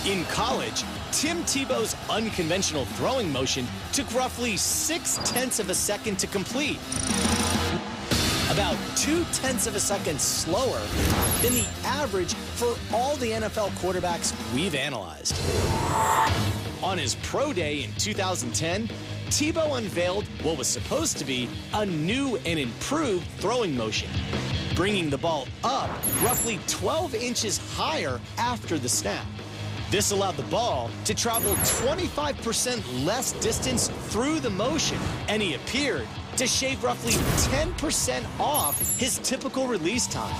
In college, Tim Tebow's unconventional throwing motion took roughly 0.6 of a second to complete. About 0.2 of a second slower than the average for all the NFL quarterbacks we've analyzed. On his pro day in 2010, Tebow unveiled what was supposed to be a new and improved throwing motion, bringing the ball up roughly 12 inches higher after the snap. This allowed the ball to travel 25% less distance through the motion, and he appeared to shave roughly 10% off his typical release time.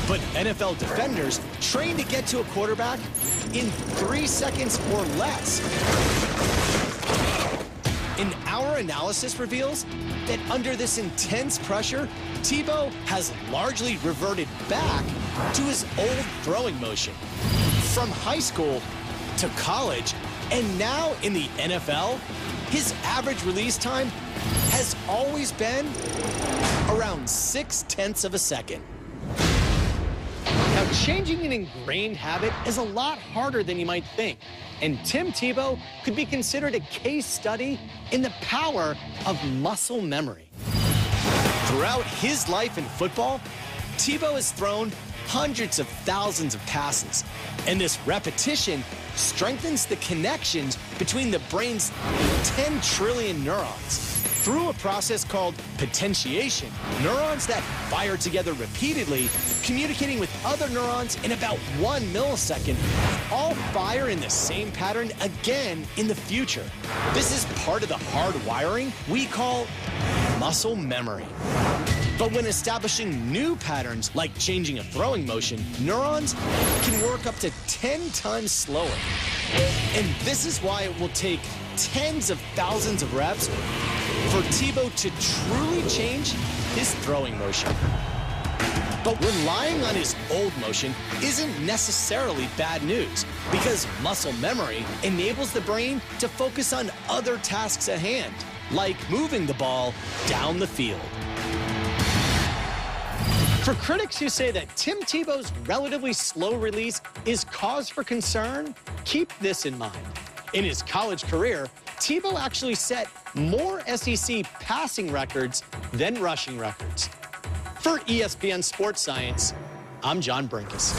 But NFL defenders train to get to a quarterback in 3 seconds or less. And our analysis reveals that under this intense pressure, Tebow has largely reverted back to his old throwing motion. From high school to college, and now in the NFL, his average release time has always been around 0.6 of a second. Now, changing an ingrained habit is a lot harder than you might think, and Tim Tebow could be considered a case study in the power of muscle memory. Throughout his life in football, Tebow has thrown hundreds of thousands of passes, and this repetition strengthens the connections between the brain's 10 trillion neurons. Through a process called potentiation, neurons that fire together repeatedly, communicating with other neurons in about 1 millisecond, all fire in the same pattern again in the future. This is part of the hard wiring we call muscle memory. But when establishing new patterns, like changing a throwing motion, neurons can work up to 10 times slower. And this is why it will take tens of thousands of reps for Tebow to truly change his throwing motion. But relying on his old motion isn't necessarily bad news, because muscle memory enables the brain to focus on other tasks at hand, like moving the ball down the field. For critics who say that Tim Tebow's relatively slow release is cause for concern, keep this in mind. In his college career, Tebow actually set more SEC passing records than rushing records. For ESPN Sports Science, I'm John Brinkus.